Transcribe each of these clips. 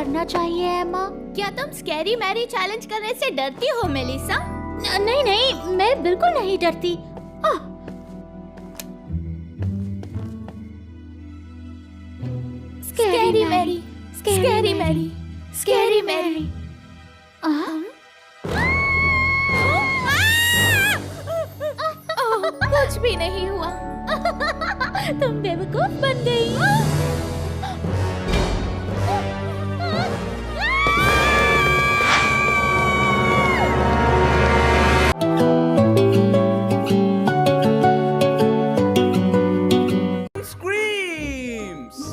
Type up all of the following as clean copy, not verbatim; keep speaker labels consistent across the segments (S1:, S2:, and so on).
S1: करना चाहिए एम्मा?
S2: क्या तुम स्कैरी मैरी चैलेंज करने से डरती हो मेलिसा?
S1: नहीं नहीं, मैं बिल्कुल नहीं डरती।
S2: Scary Mary, scary Mary, scary Mary. कुछ भी नहीं हुआ।
S1: तुम बेवकूफ बन गई।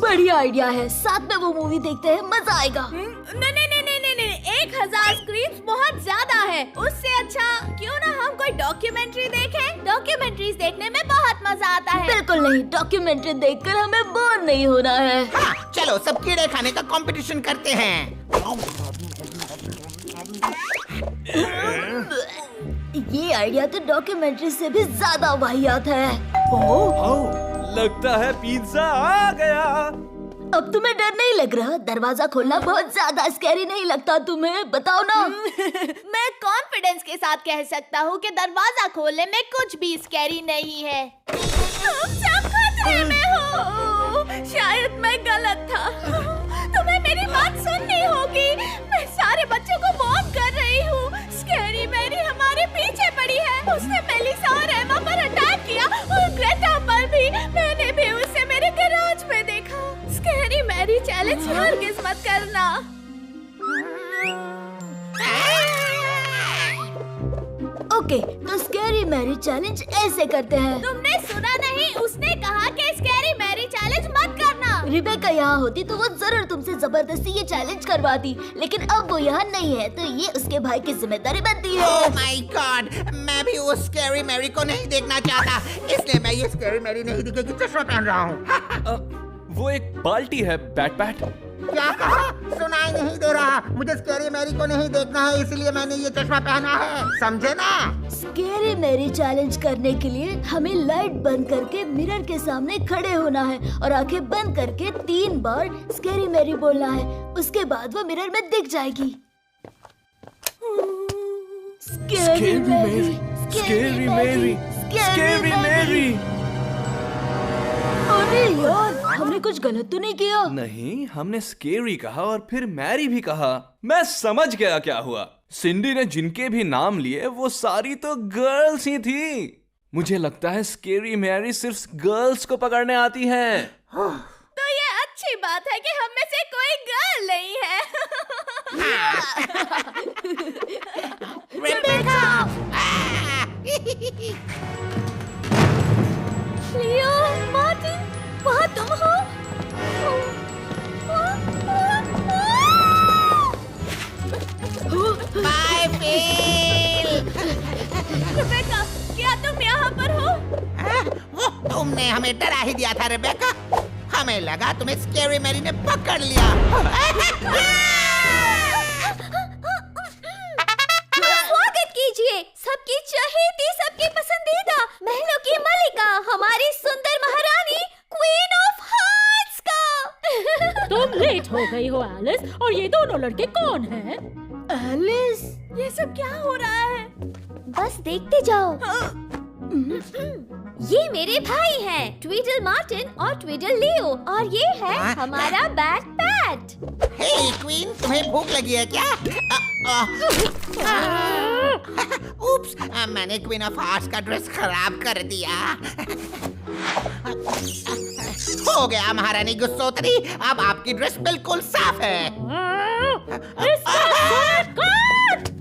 S3: बढ़िया आइडिया है, साथ में वो मूवी देखते हैं, मजा आएगा।
S2: नहीं नहीं नहीं नहीं नहीं, 1000 स्क्रीन्स बहुत ज्यादा है। उससे अच्छा क्यों ना हम कोई डॉक्यूमेंट्री देखें? डॉक्यूमेंट्रीज देखने में बहुत मजा आता है।
S3: बिल्कुल नहीं, डॉक्यूमेंट्री देखकर हमें बोर नहीं होना है।
S4: हाँ, चलो सब कीड़े खाने का कंपटीशन करते हैं।
S3: ये आइडिया तो डॉक्यूमेंट्री से भी ज्यादा वाहियात है।
S5: लगता है पिज्जा आ गया।
S3: अब तुम्हें डर नहीं लग रहा? दरवाजा खोलना बहुत ज्यादा स्कैरी नहीं लगता तुम्हें? बताओ ना।
S2: मैं कॉन्फिडेंस के साथ कह सकता हूँ कि दरवाजा खोलने में कुछ भी स्कैरी नहीं है। तुम सब खतरे में हो। शायद मैं गलत था। तुम्हें मेरी बात सुननी होगी। मैं सारे बच्चों को वार्न कर रही हूँ। स्कैरी मैरी हमारे पीछे पड़ी है। उसने मेलिसा और एम्मा पर अटैक किया और ग्रेटा पर भी। मैंने भी उसे मेरे गैराज में देखा। स्कैरी मैरी चैलेंज हरगिज़ मत करना।
S3: ओके, तो स्कैरी मैरी चैलेंज ऐसे करते हैं।
S2: तुमने सुना नहीं? उसने कहा कि स्कैरी मैरी चैलेंज मत करना।
S3: रिबेका यहाँ होती तो वो जरूर तुमसे जबरदस्ती ये चैलेंज करवाती, लेकिन अब वो यहाँ नहीं है तो ये उसके भाई की जिम्मेदारी बनती है।
S4: ओह माय गॉड, मैं भी उस स्कैरी मैरी को नहीं देखना चाहता, इसलिए मैं ये स्कैरी मैरी नहीं दिखेगी चश्मा पहन रहा हूँ।
S5: वो एक बाल्टी है, बैट बैट।
S4: क्या कहा? सुनाई नहीं दे रहा। मुझे स्कैरी मैरी को नहीं देखना है, इसलिए मैंने ये चश्मा पहना है, समझे ना?
S3: स्कैरी मैरी चैलेंज करने के लिए हमें लाइट बंद करके मिरर के सामने खड़े होना है और आंखें बंद करके 3 बार स्कैरी मैरी बोलना है। उसके बाद वो मिरर में दिख जाएगी। Scary Mary,
S5: scary Mary, scary Mary.
S3: अरे यार, हमने कुछ गलत तो नहीं किया?
S5: नहीं, हमने स्केरी कहा और फिर मैरी भी कहा। मैं समझ गया क्या हुआ। सिंडी ने जिनके भी नाम लिए वो सारी तो गर्ल्स ही थी। मुझे लगता है स्केरी मैरी सिर्फ गर्ल्स को पकड़ने आती है।
S2: तो ये अच्छी बात है कि हम में से कोई गर्ल नहीं है। लियो, मार्टिन, वहाँ तुम हो?
S4: Bye fill.
S2: रिबेका, क्या तुम यहाँ पर हो?
S4: तुमने हमें डरा ही दिया था रिबेका। हमें लगा तुम्हें स्कैरी मैरी ने पकड़ लिया।
S2: स्वागत कीजिए, सबकी चहेती, सबकी पसंदीदा, महलों की मलिका, हमारी सुंदर महारानी, क्वीन ऑफ हार्ट्स का।
S1: तुम लेट हो गई हो एलिस, और ये दोनों लड़के कौन हैं?
S3: एलिस,
S2: ये सब क्या हो रहा है?
S6: बस देखते जाओ। ये मेरे भाई हैं, ट्विडल मार्टिन और ट्विडल लियो, और ये है हमारा बैट पैट।
S4: हे क्वीन, तुम्हें भूख लगी है क्या? उप्स, मैंने क्वीन ऑफ हार्ट्स का ड्रेस खराब कर दिया। हो गया महारानी गुस्सोतरी, अब आपकी ड्रेस बिल्कुल साफ है।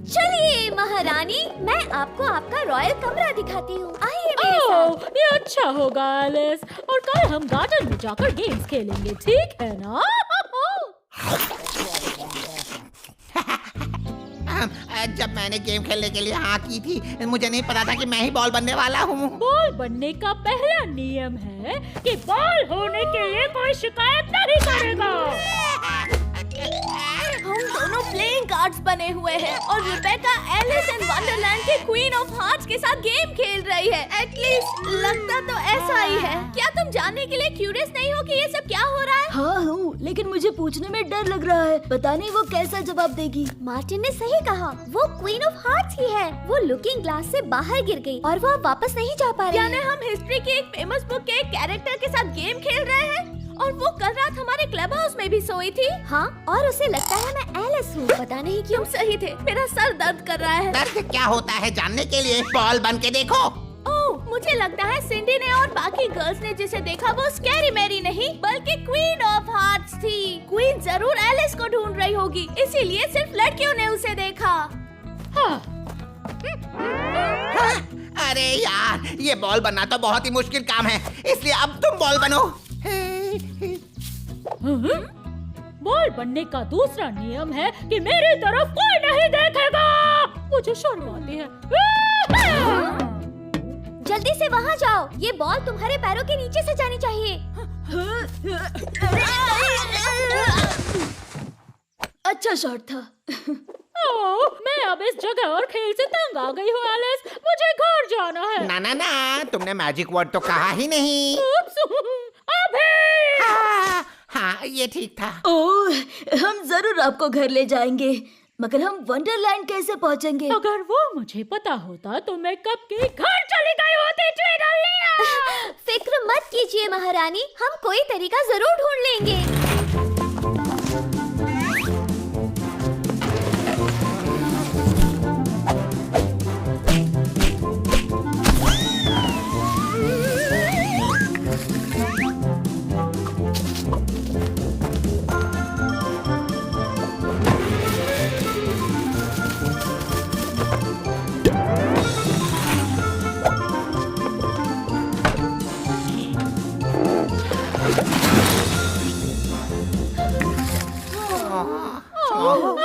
S6: चलिए महारानी, मैं आपको आपका रॉयल कमरा दिखाती हूँ। आइए मेरे साथ।
S1: ये अच्छा होगा एलिस, और कल हम गार्डन में जाकर गेम्स खेलेंगे, ठीक है ना?
S4: जब मैंने गेम खेलने के लिए हाँ की थी, मुझे नहीं पता था कि मैं ही बॉल बनने वाला हूँ।
S1: बॉल बनने का पहला नियम है कि बॉल होने के लिए कोई शिकायत नहीं करेगा।
S6: हम
S2: दोनों प्लेइंग कार्ड्स बने हुए हैं और रिबेका एलिस इन वंडरलैंड के क्वीन ऑफ हार्ट्स के साथ गेम खेल रही है। एटलीस्ट लगता तो ऐसा ही है। क्या तुम जानने के लिए क्यूरियस नहीं हो कि ये सब क्या हो रहा है?
S3: हाँ हूँ, लेकिन मुझे पूछने में डर लग रहा है। पता नहीं वो कैसा जवाब देगी।
S6: मार्टिन ने सही कहा, वो क्वीन ऑफ हार्ट्स ही है। वो लुकिंग ग्लास से बाहर गिर गई और वो अब वापस नहीं जा पा रही
S2: यानी
S6: है।
S2: हम हिस्ट्री की एक फेमस बुक के एक कैरेक्टर के साथ गेम खेल रहे हैं और वो कल रात हमारे क्लब हाउस में भी सोई थी।
S6: हाँ, और उसे लगता है मैं एलिस हूँ। पता नहीं क्यों।
S2: तुम सही थे, मेरा सर दर्द कर रहा है।
S4: दर्द क्या होता है जानने के लिए बॉल बन के देखो।
S2: ओह, मुझे लगता है सिंडी ने और बाकी गर्ल्स ने जिसे देखा वो स्कैरी मैरी नहीं बल्कि क्वीन ऑफ हार्ट्स थी। क्वीन जरूर एलिस को ढूंढ रही होगी, इसीलिए सिर्फ लड़कियों ने उसे देखा।
S1: हाँ,
S4: अरे यार, ये बॉल बनना तो बहुत ही मुश्किल काम है, इसलिए अब तुम बॉल बनो।
S1: बॉल बनने का दूसरा नियम है कि मेरी तरफ कोई नहीं देखेगा। मुझे शर्म आती है।
S6: जल्दी से वहाँ जाओ। ये बॉल तुम्हारे पैरों के नीचे से जानी चाहिए।
S3: अच्छा शॉट था।
S1: ओह, मैं अब इस जगह और खेल से तंग आ गई हूँ एलिस। मुझे घर जाना है।
S4: ना ना ना, तुमने मैजिक वर्ड तो कहा ही नहीं।
S1: उप्स, अभी।
S4: हाँ, ये ठीक था।
S3: ओह, हम जरूर आपको घर ले जाएंगे, मगर हम वंडरलैंड कैसे पहुँचेंगे?
S1: अगर वो मुझे पता होता तो मैं कब के घर चली गई होती। ट्विडलिया।
S6: फिक्र मत कीजिए महारानी, हम कोई तरीका जरूर ढूंढ लेंगे।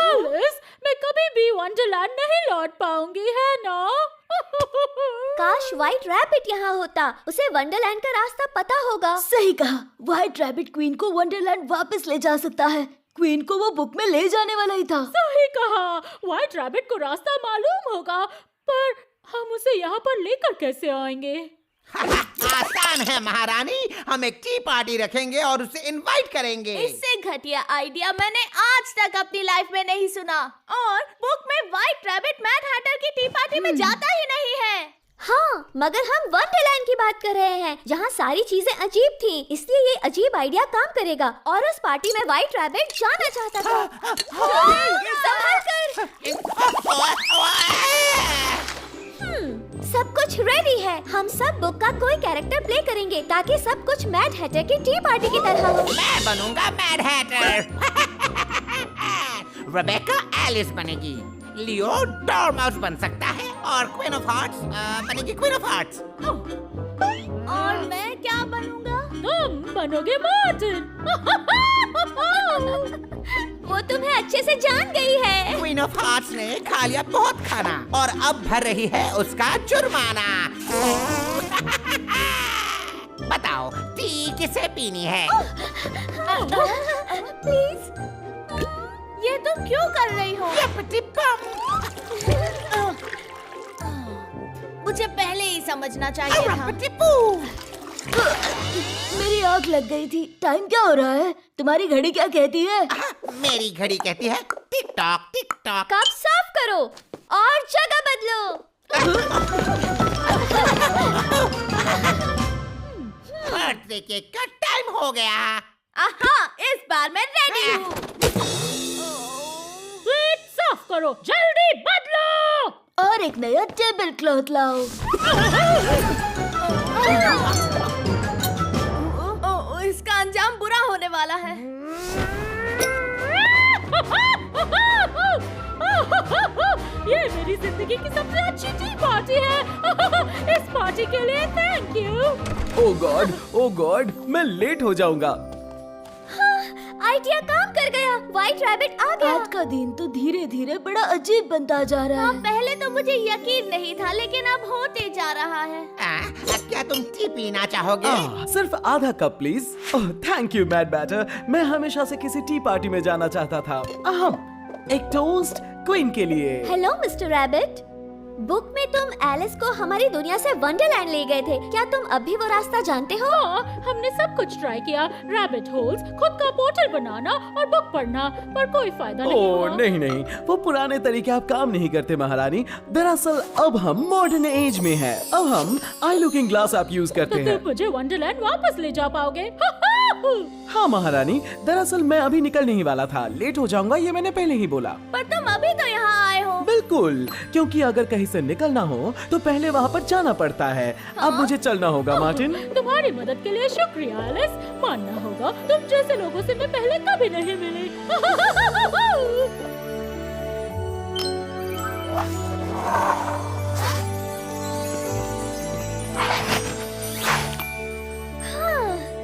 S1: एलिस, मैं कभी भी वंडरलैंड नहीं लौट पाऊंगी, है ना?
S6: काश व्हाइट रैबिट यहाँ होता, उसे वंडरलैंड का रास्ता पता होगा।
S3: सही कहा, व्हाइट रैबिट क्वीन को वंडरलैंड वापस ले जा सकता है। क्वीन को वो बुक में ले जाने वाला ही था।
S1: सही कहा, व्हाइट रैबिट को रास्ता मालूम होगा, पर हम उसे यहाँ पर लेकर कैसे आएंगे?
S4: आसान है महारानी, हम एक टी पार्टी रखेंगे और उसे इनवाइट करेंगे।
S2: इससे घटिया आइडिया मैंने आज तक अपनी लाइफ में नहीं सुना। और बुक में व्हाइट रैबिट मैड हैटर की टी पार्टी में जाता ही नहीं है।
S6: हाँ, मगर हम वंडरलैंड की बात कर रहे हैं, जहाँ सारी चीजें अजीब थीं, इसलिए ये अजीब आइडिया काम करेगा। और उस पार्टी में व्हाइट रैबिट जाना चाहता था। संभल कर। सब कुछ रेडी है। हम सब बुक का कोई कैरेक्टर प्ले करेंगे ताकि सब कुछ मैड हैटर की टी पार्टी की तरह हो।
S4: मैं बनूंगा मैड हैटर। रेबेका एलिस बनेगी, लियो डॉर्माउस बन सकता है और क्वीन ऑफ हार्ट्स बनेगी क्वीन ऑफ हार्ट्स।
S2: और मैं क्या बनूंगा?
S1: तुम बनोगे मार्टिन।
S6: वो तुम्हें अच्छे से जान गई है।
S4: क्वीन ऑफ हार्ट्स ने खा लिया बहुत खाना और अब भर रही है उसका जुर्माना। बताओ, टी किसे पीनी है?
S6: प्लीज।
S2: ये तुम क्यों कर रही हो? मुझे पहले ही समझना चाहिए था।
S3: मेरी आँख लग गई थी। टाइम क्या हो रहा है? तुम्हारी घड़ी क्या कहती है?
S4: मेरी घड़ी कहती है tick tock tick tock.
S6: Cup साफ करो और जगह बदलो।
S4: बर्थडे केक का टाइम हो गया।
S2: आहा, इस बार मैं रेडी हूँ।
S1: स्वीट साफ करो, जल्दी बदलो।
S3: और एक नया टेबल क्लॉथ लाओ।
S2: इसका अंजाम बुरा होने वाला है।
S1: ये मेरी जिंदगी की सबसे अच्छी टी पार्टी है। इस पार्टी के लिए थैंक यू।
S5: ओ गॉड, मैं लेट हो जाऊंगा।
S6: आइडिया काम कर गया। व्हाइट रैबिट आ गया।
S3: आज का दिन तो धीरे धीरे बड़ा अजीब बनता जा रहा है।
S2: पहले तो मुझे यकीन नहीं था, लेकिन अब होते जा रहा है।
S4: क्या तुम टी पीना चाहोगे?
S7: सिर्फ आधा cup please. Oh thank you Mad Hatter, मैं हमेशा से किसी टी पार्टी में जाना चाहता था। एक टोस्ट क्वीन के लिए।
S6: Hello mister rabbit. बुक में तुम एलिस को हमारी दुनिया से वंडरलैंड ले गए थे। क्या तुम अब भी वो रास्ता जानते हो?
S1: हाँ, हमने सब कुछ ट्राई किया, रैबिट होल्स, खुद का पोर्टल बनाना और बुक पढ़ना, पर कोई फायदा नहीं हुआ।
S7: नहीं नहीं, वो पुराने तरीके अब काम नहीं करते महारानी। दरअसल अब हम मॉडर्न एज में हैं। अब हम आई लुकिंग ग्लास आप यूज करते
S1: तो
S7: हैं।
S1: तुम मुझे वंडरलैंड वापस ले जा पाओगे?
S7: हाँ महारानी, दरअसल मैं अभी निकलने ही वाला था। लेट हो जाऊंगा ये मैंने पहले ही बोला।
S2: पर तुम अभी तो यहाँ आए हो।
S7: बिल्कुल, क्योंकि अगर कहीं से निकलना हो तो पहले वहाँ पर जाना पड़ता है। अब मुझे चलना होगा मार्टिन।
S1: तुम्हारी मदद के लिए शुक्रिया एलिस। मानना होगा तुम जैसे लोगों से मैं पहले कभी नहीं मिली।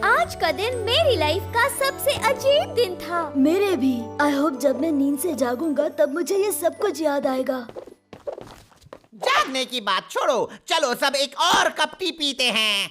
S6: आज का दिन मेरी लाइफ का सबसे अजीब दिन था।
S3: मेरे भी। आई होप जब मैं नींद से जागूंगा तब मुझे ये सब कुछ याद आएगा।
S4: जागने की बात छोड़ो, चलो सब एक और कप टी पीते हैं।